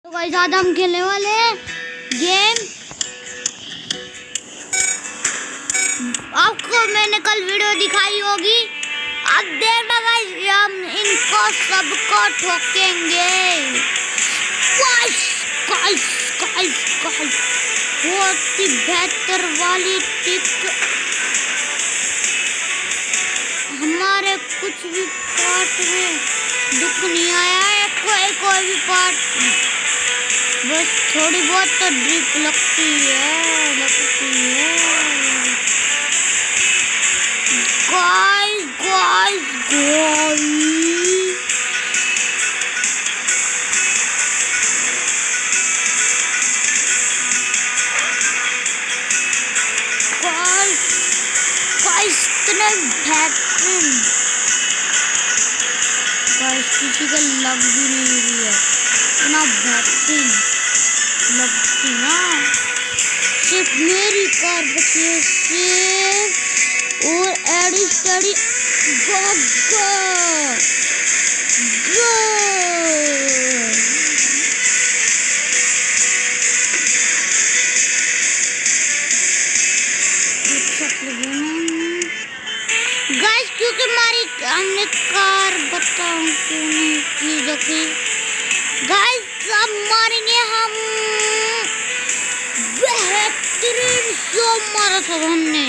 तो गाइस आज हम खेलने वाले हैं गेम। आपको मैंने कल वीडियो दिखाई होगी, अब देखना गाइस हम इनको सबको ठोकेंगे। गाइस गाइस गाइस गाइस बहुत ही बेहतर वाली टिक। हमारे कुछ भी पार्ट में दुख नहीं आया है, कोई भी पार्ट, बस थोड़ी बहुत तो ड्रिप लगती है। Guys guys guys guys guys इतने बेहतरीन, गाइस किसी का लग भी नहीं रही है, इतना बेहतरीन लगती ना। सिर्फ मेरी कार बची है सिर्फ, और एडी स्टडी गाइस, क्योंकि हमारी हमने कार बताऊं क्यों नहीं की जोकि गाइस अब मारेंगे हम बेहतरीन शो मारा था हमने।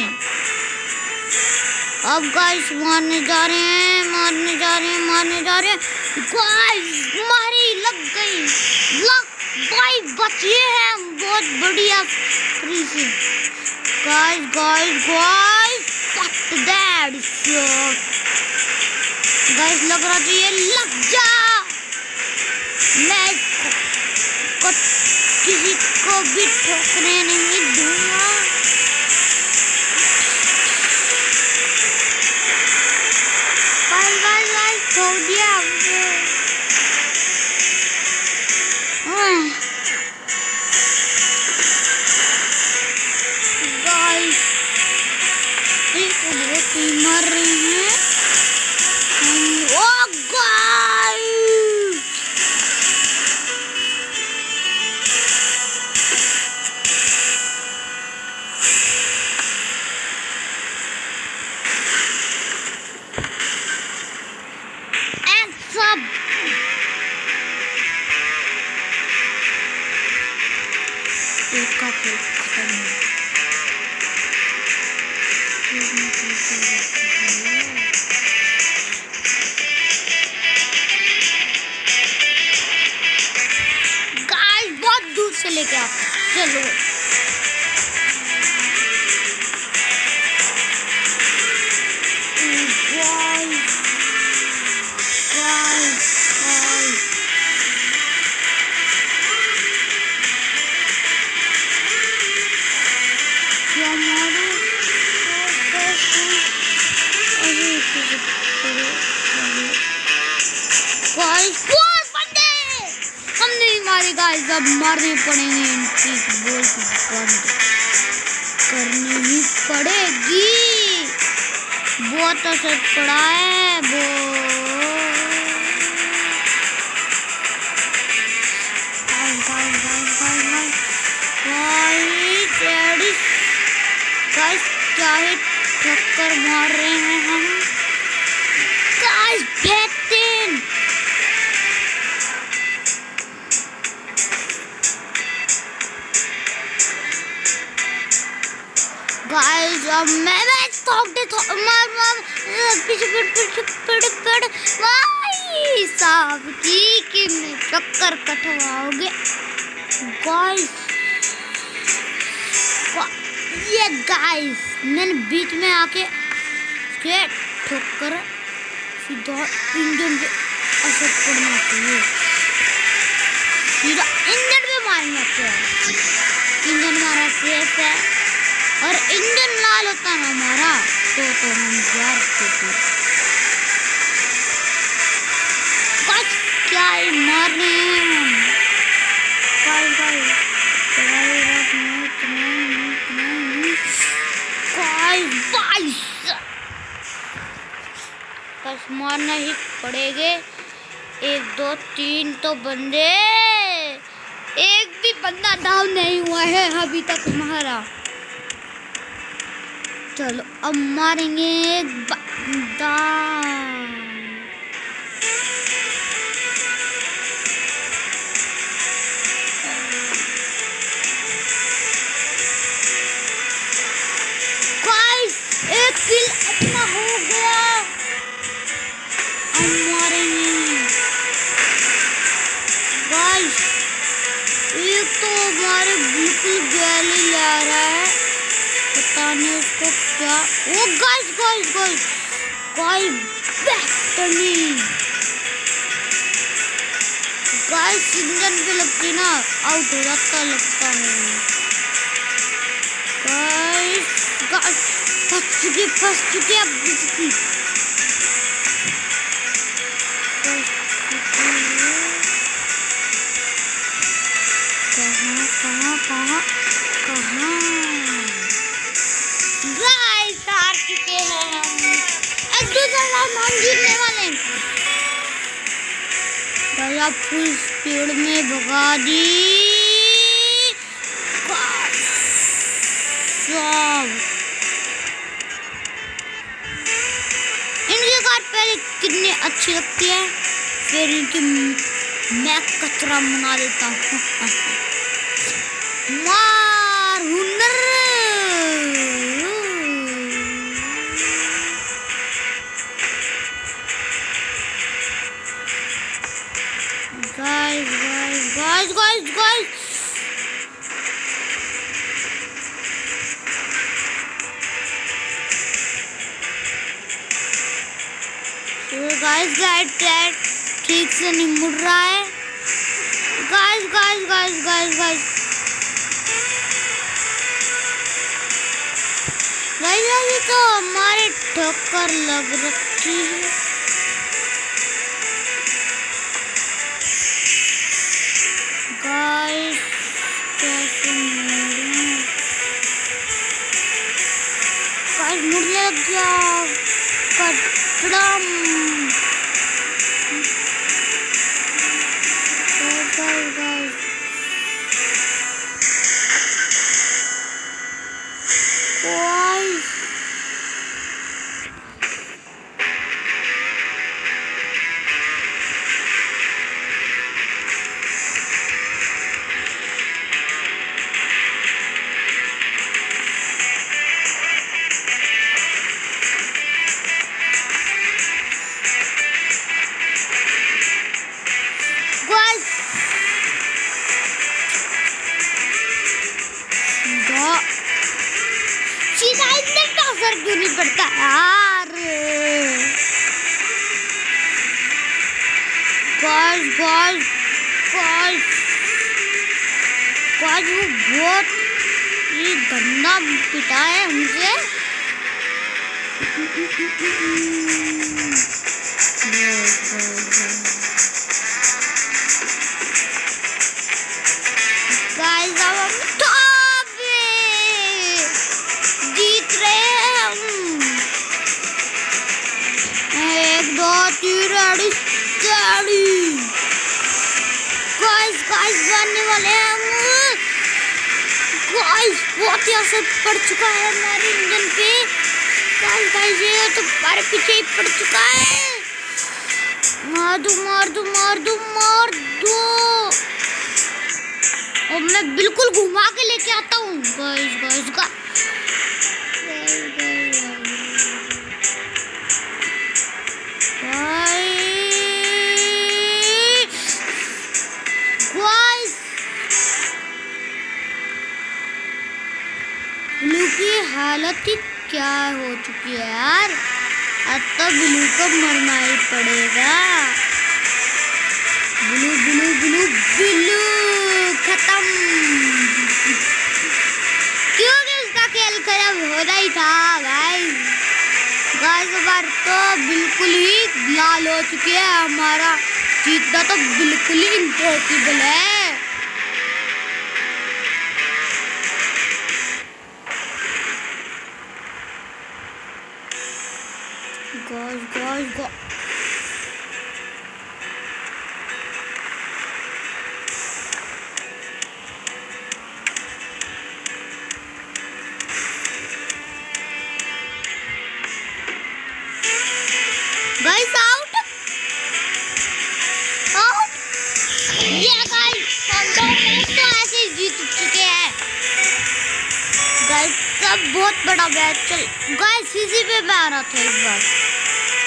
अब गाइस मारने जा रहे हैं गाइस, मारी लग गई, भाई बचे हैं बहुत बढ़िया से। Guys guys guys fuck that shot, guys लग रहा था ये लग जा, मैं किसी को भी ठोकने नहीं दूंगा। बस ठोक दिया हमने। गाइस ये तो बहुत ही मर रहे हैं। ओ गाइस सब एक का खत्म है। गाइस बहुत दूर से लेके आते, चलो हम नहीं मारे गाइस, अब मारने पड़ेंगे, इनकी बॉल बंद करनी ही पड़ेगी। बहुत असर पड़ा है गाइस, क्या ही ठक्कर मार रहे हैं हम गाइस, बेहतरीन। गाइस अब मैं मार पीछे भाई साहब की कि मैं चक्कर कटवाओगे गाइस। ये गाइस मैंने बीच में आके ठोकर सीधा इंजन पे असर पड़ना चाहिए, सीधा इंजन पे मारना चाहिए। इंजन हमारा सेफ है, और इंजन लाल होता है हमारा तो हम जा रखते थे। क्या ही मार रहे हैं हम बस मारना ही पड़ेगे। 1 2 3 तो बंदे बंदा डाउन नहीं हुआ है अभी तक हमारा। चलो अब मारेंगे एक बंदा। गाइस एक किल अपना हो गया। अब मारेंगे गाइस। एक तो हमारे बिल्कुल गैली ला रहा है, पता नहीं उसको क्या। ओ गाइस गाइस गाइस गाइस बेहतरीन गाइस। इंजन पे लगती ना आउट हो जाता लगता है गाइस। गाइस फंस चुके अब इसकी। कहाँ गाइस हार चुके हैं हम। एक दूसरा राउंड हम जीतने वाले हैं। भैया फुल स्पीड में भगा दी। इनकी कार पहले कितनी अच्छी लगती है, फिर इनकी मैं कचरा बना देता हूँ। मार हुनर। Guys guys guys guys guys guys guys ठीक से नहीं मुड़ रहा है। Guys guys guys guys guys ये तो हमारे ठोकर लग रखी है। गाइस कैसे मुड़ने लग गया कटड़म। क्यों नहीं पड़ता यार। गाइस गाइस गाइस गाइस वो बहुत ये गंदा पिटा है हमसे। गाइस अब हम जीत रहे हैं हम। 1 2 3 रेडी गाइस गाइस बनने वाले हैं हम। गाइस बहुत ही असर पड़ चुका है हमारे इंजन पे। गाइस गाइस ये तो हमारे पीछे ही पड़ चुका है। मार दो मार दो मार दो मार दो। और मैं बिल्कुल घुमा के लेके आता हूँ गाइस गाइस का। ब्लू की हालत ही क्या हो चुकी है यार। अब तो ब्लू को मरना ही पड़ेगा। ब्लू ब्लू ब्लू ब्लू खत्म। क्योंकि उसका खेल खराब होना ही था गाइस। गाइस बार तो बिल्कुल ही लाल हो चुकी है। हमारा जीतना तो बिल्कुल ही इम्पॉसिबल है। गाइस गाइस बहुत बड़ा बैच चल गाइस, इसी पे मैं आ रहा था एक बार।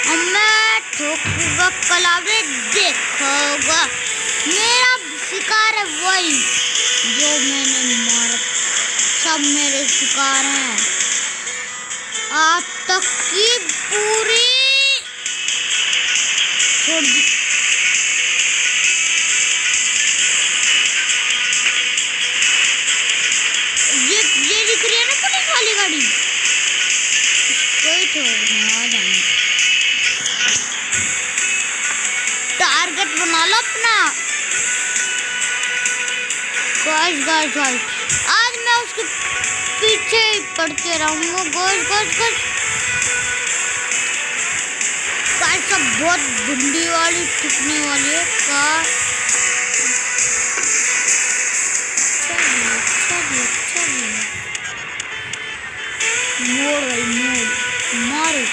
अब मैं ठोकूंगा कलावे, देखोगा मेरा शिकार है वही जो मैंने मारा। सब मेरे शिकार हैं आज तक की पूरी छोड़ दी। ये दिख रही है ना पुलिस वाली गाड़ी, कोई ठोकना आ जाना। टारगेट बना लो अपना। गाइस गाइस गाइस, आज मैं उसके पीछे ही पड़ते रहूंगा। गाइस गाइस गाइस, गाइस सब बहुत बुंदी वाली टिकने वाली है कार। चलिए चलिए चलिए, मोड़ भाई मोड़, मारे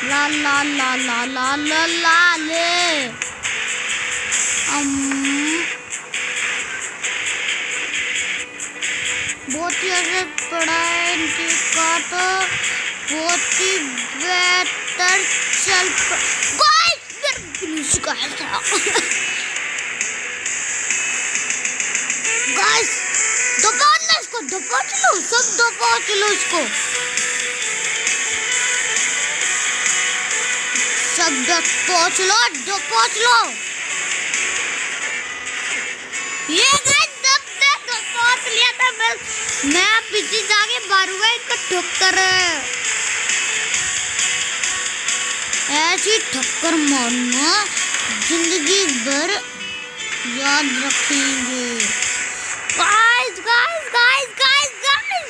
ला ला ला ला ला ला ला ले। बहुत ही असर पड़ा है इनकी का, तो बहुत ही बेहतर चल गाइस। गाइस दबा लो इसको, दबा लो सब, दबा लो इसको सब, पहुंच लो। ये पहुंच लिया था बस, मैं पीछे जाके मारूंगा इसको ठोकर। ऐसी ठक्कर मारना जिंदगी भर याद रखेंगे। Guys guys guys guys guys,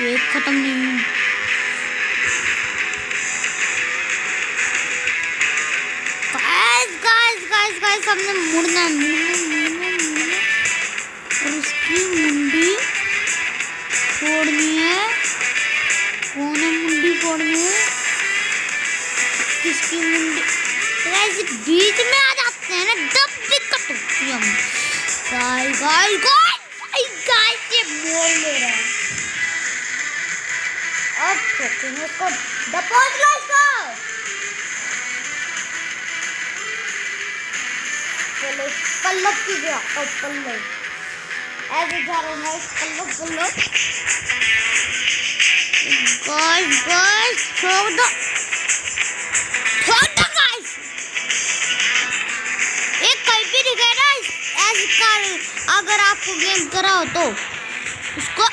ये खत्म नहीं। गाइस गाइस गाइस गाइस, हमने मुड़ना और उसकी मुंडी फोड़नी है। कौन है मुंडी फोड़नी है? किसकी मुंडी? गाइस बीच में आ जाते हैं ना, दब दिक्कत होती है। गाइस गाइस गाइस गाइस, ये बोल ले रहा है। अब ठोकेंगे इसको, दबोच लो इसको। चलो पल्लव की गया, और पल्लव ऐसे जा रहे हैं, पल्लव गाइस गाइस, छोड़ दो गाइस। एक कहीं भी दिखे ना ऐसी कार, अगर आपको गेम करा हो तो उसको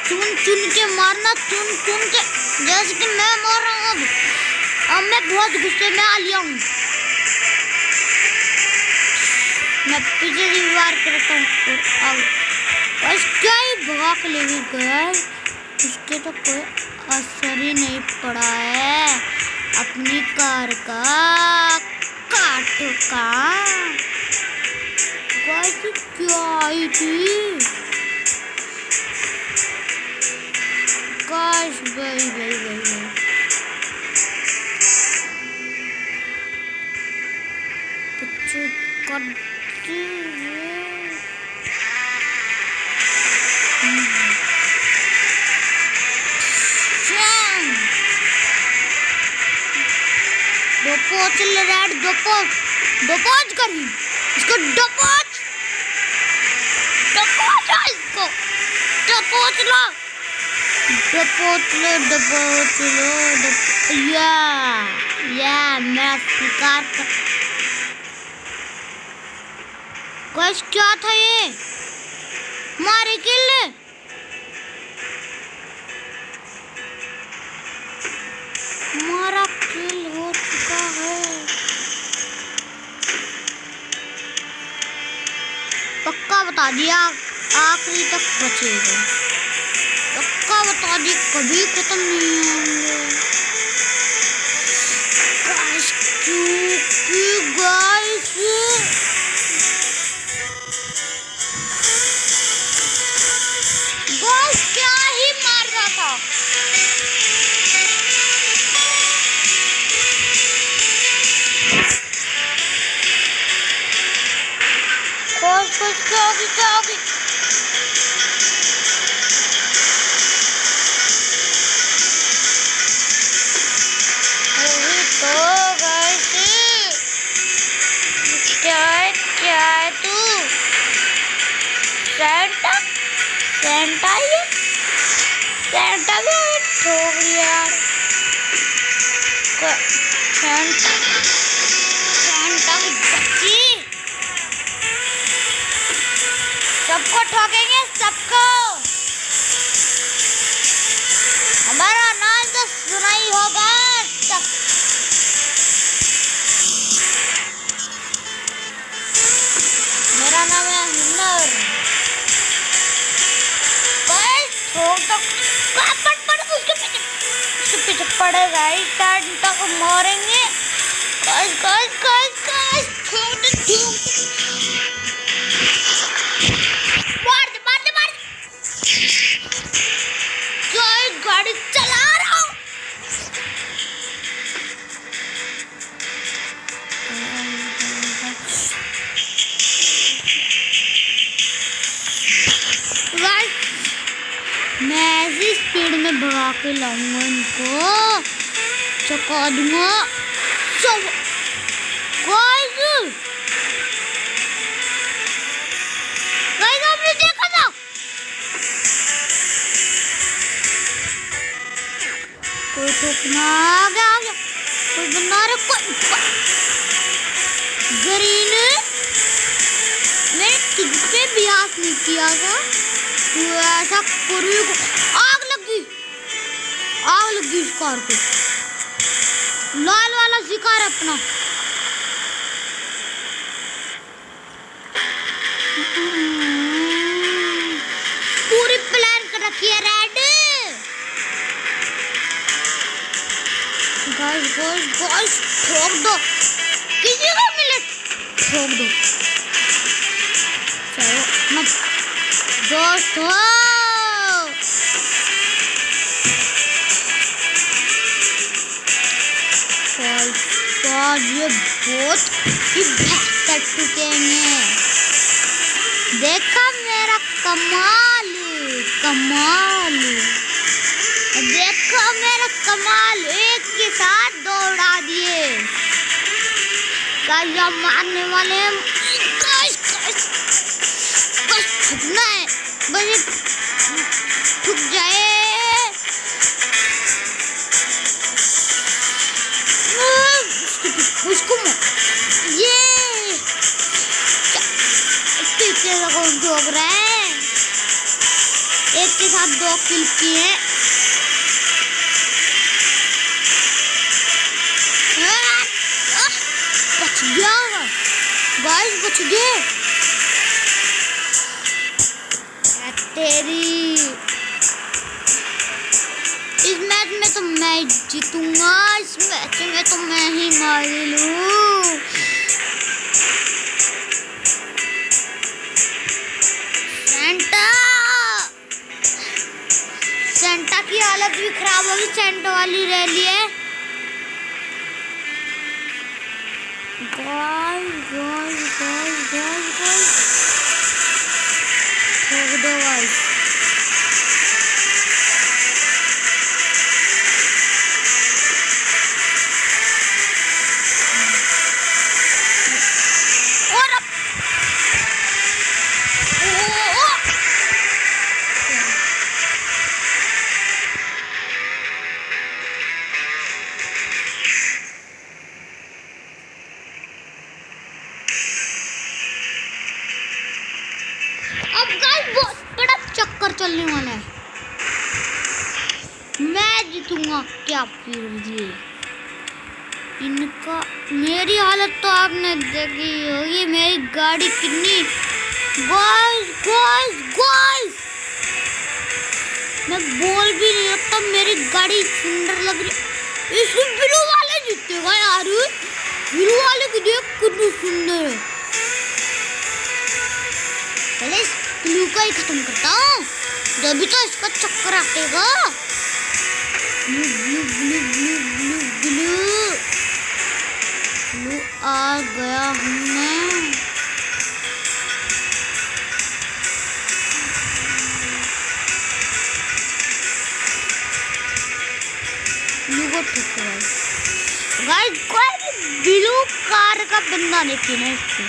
चुन के मारना, चुन के, जैसे कि मैं मार रहा हूँ। अब मैं बहुत गुस्से में आ लिया हूँ, मैं पीछे से वार करता हूँ। बस क्या ही भगा के ले गया, उसके तो कोई असर ही नहीं पड़ा है अपनी कार का, काटो का। क्या आई थी गाइस, भाई बच्चे करते डपोच रेड, डपोच करी इसको, डपोच इसको, डपोच लो। या मैं शिकार कर। गाइस क्या था ये? मारे किल, हमारा किल हो चुका है। पक्का बता दिया, आखिरी तक बचेगा, पक्का बता दिया, कभी खत्म नहीं होंगे। गाइस क्योंकि गाइस क्या है तू? सेंटा सेंटा ये सेंटा भी ठोक दिया यार। सेंटा की बच्ची सबको ठोकेंगे, सबको। हमारा नाम तो सुना ही होगा। मेरा नाम है हुनर। उसके पीछे पड़ेगा, इस सेंटा को मारेंगे। गाड़ी चला रहा हूँ। मैं ऐसी स्पीड में भगा के लाऊंगा इनको, चका दूंगा सब। गाइस आपने देखा था? कोई ठोकना आ गया, कोई बना रहा, कोई ग्रीन। मैंने तुझ पे बिहास नहीं किया था, तू ऐसा करी। आग लगी इस कार को। लाल वाला शिकार अपना। पूरी प्लान कर रखी है रेड। गाइस ठोक दो, किसी को मिले ठोक दो। चलो मत दोस्तों, ये बहुत ही बेहतर टूटेंगे। देखा मेरा कमाल, देखो मेरा कमाल, एक के साथ दौड़ा दिए। गाइस मारने वाले हैं। बस ठुकना है, बस ठुक जाए। उसको ये पीछे से कौन ठोक रहा है? एक के साथ 2 किल किए। बच गया गाइस, बच गए। तेरी इस मैच में तो मैं जीतूंगा, इस मैच में तो मैं ही मार लूं। सेंटा की हालत भी खराब होगी। सेंटा वाली रैली है। ठोक दो गाइस। अब गाइस बहुत बड़ा चक्कर चलने वाला है। मैं जीतूंगा क्या फिर ये? इनका मेरी हालत तो आपने देखी होगी। मेरी गाड़ी कितनी गाइस मैं बोल भी नहीं सकता, मेरी गाड़ी सुंदर लग रही। इसमें ब्लू वाले जीतेगा यार। ब्लू वाले की देख कितनी सुंदर है। पहले ब्लू का ही खत्म करता हूँ, जब भी तो इसका चक्कर आटेगा। Blue blue blue blue blue blue blue आ गया हमने। ब्लू को ठीक गाइस, कोई भी ब्लू कार का बंदा देखिए ना इसको।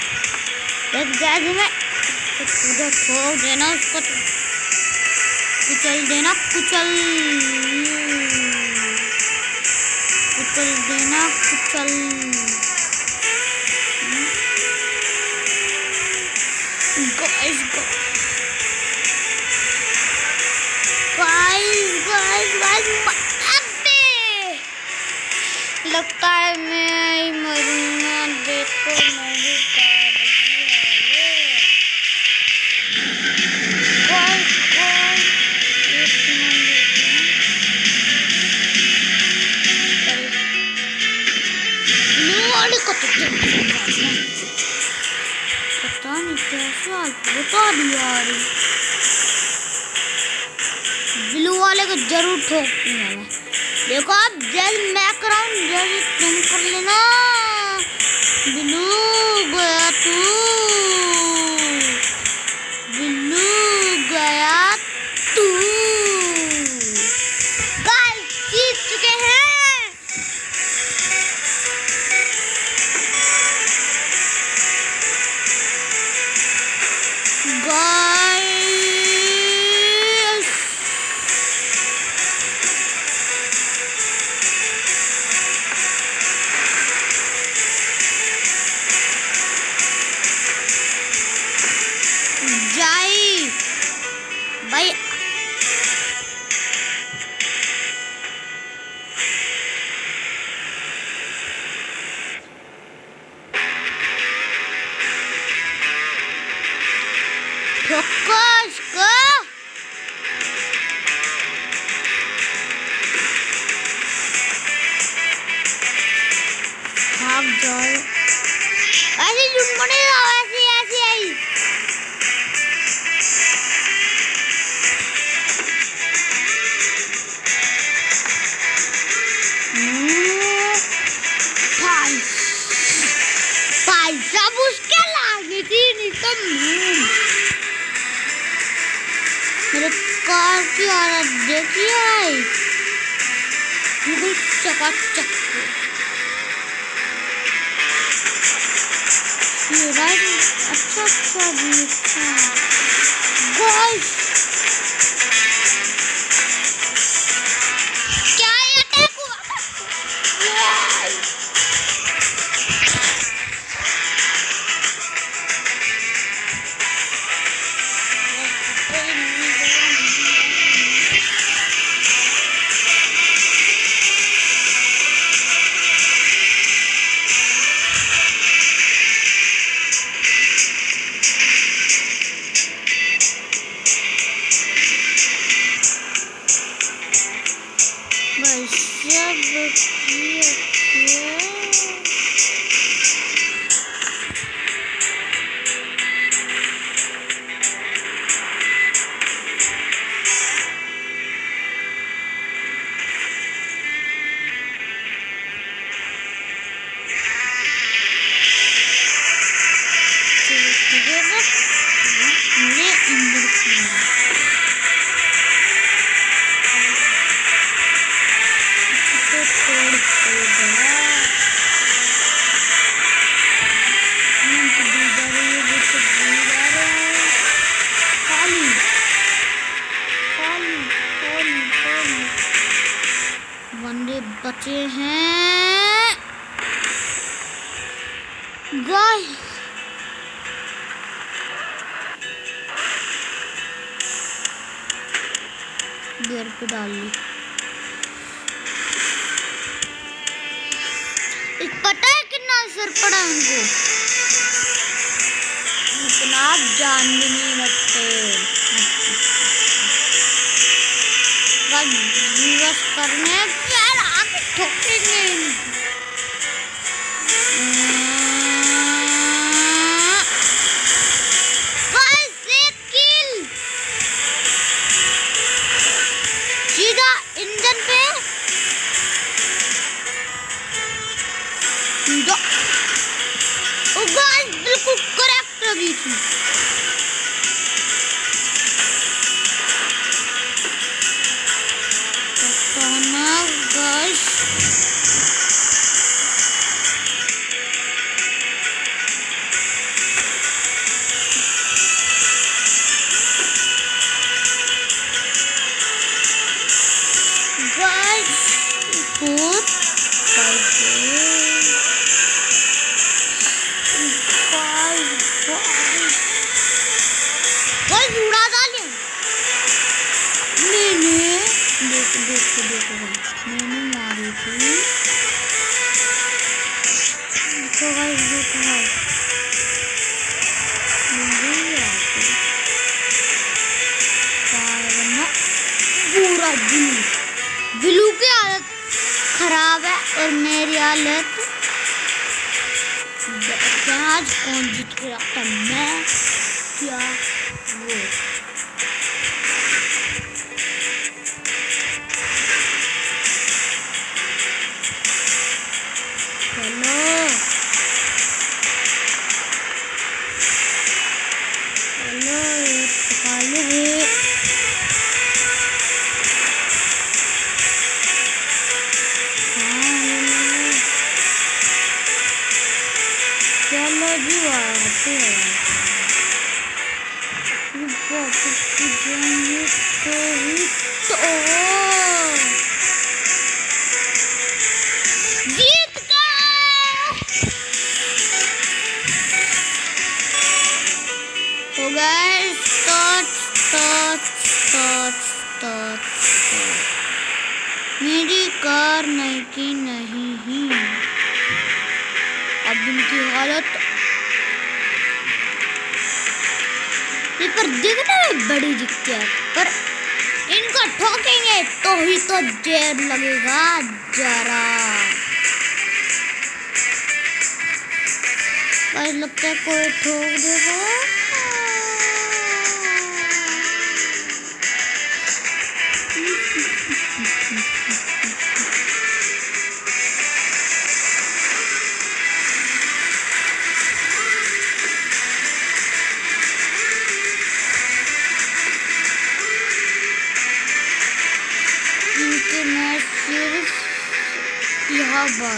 गैस में उधर ठोक देना उसको, कुचल देना, कुचल देना, कुचल। गाइस लगता है मैं ही मरूंगा। देखो मेरी पता नहीं कैसे आज बता दिया। ब्लू वाले को जरूर ठोकूंगा मैं। देखो आप जैसे मैं कराऊं जैसे तुम कर लेना। ब्लू गया तू, ब्लू गया तू। गाइस जीत चुके हैं। भाई फोकस कर, भाग जाओ। ऐसे झूठ पड़े ऐसे ऐसे आई। भाई सब उसके लागे थी निकम। मेरे कार की हालत देखिए बिल्कुल चकाचक। ये राइट अच्छा अच्छा भी अच्छा। गाइस क्या ये अटैक हुआ? बंदे बचे हैं गाइस। गियर पे डाल ली। पता है कितना असर पड़ा उनको? इतना जान भी नहीं लगते। बस करने फिर आगे ठोकेंगे। सीधा इंजन पे बिल्कुल करेक्ट लगी थी। पूरा ब्लू की हालत खराब है और मेरी हालत। आज कौन जीत के रखता, मैं क्या वो? चलो जी आते हैं जीत गए। तो गाइस मेरी कार नहीं की नहीं ही। अब इनकी हालत ये पर दिखने में बड़ी दिखती है, पर इनको ठोकेंगे तो ही तो जेर लगेगा जरा। गाइस लगता है कोई ठोक देगा। मैं सिर्फ यहाँ पर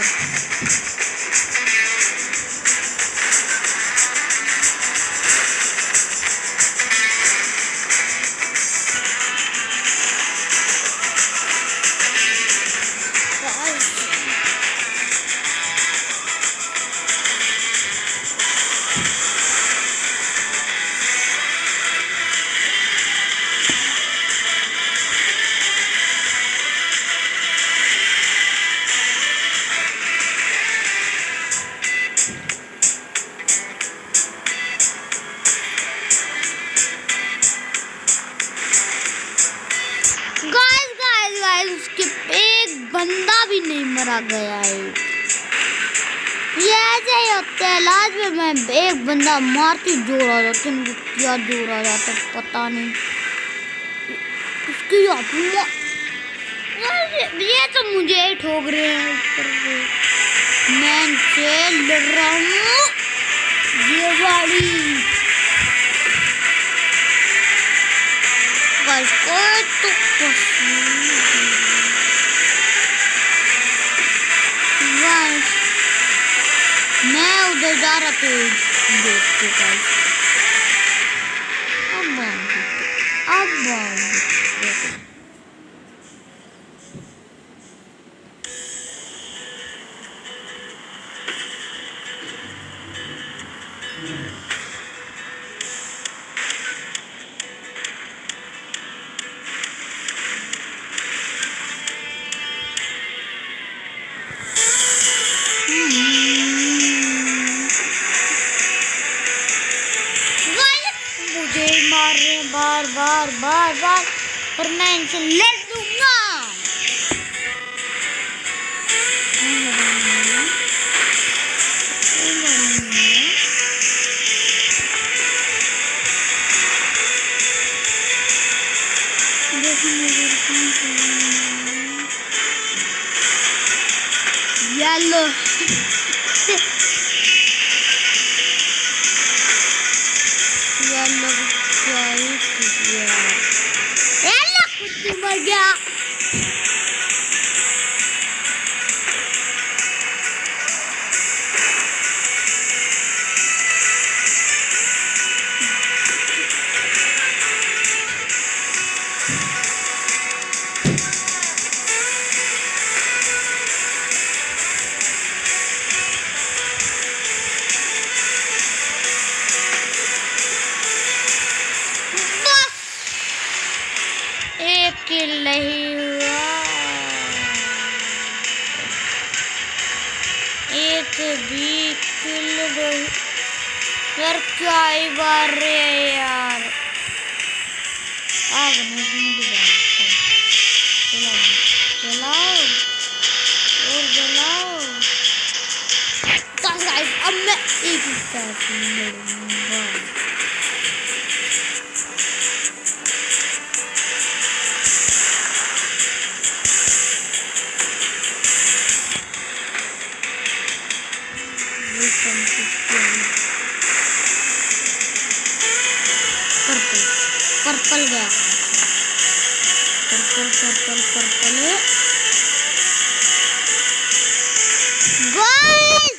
उसके एक बंदा भी नहीं मरा गया है। ये ऐसे ही होता है, लास्ट में मैं एक बंदा मारती जोर आ जाता, इनको क्या जोर आ जाता पता नहीं। इसकी ये तो मुझे ही ठोक रहे हैं ऊपर से। मैं इनसे लड़ रहा हूँ। ये वाली तो मैं उधर जा रहा था देखते अब मार रहे हैं बार बार और मैं इनसे लड़ दूंगा। येलो कुत्ते मर गया। यार क्या ही बार रे यार, आग नहीं चलाओ चलाओ और जलाओ। गाइस अब मैं एक ही साथ लड़ूंगा। पर्पल गया, पर्पल पर्पल पर्पल गाइस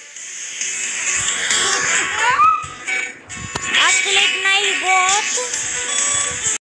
आज के लिए इतना ही बहुत।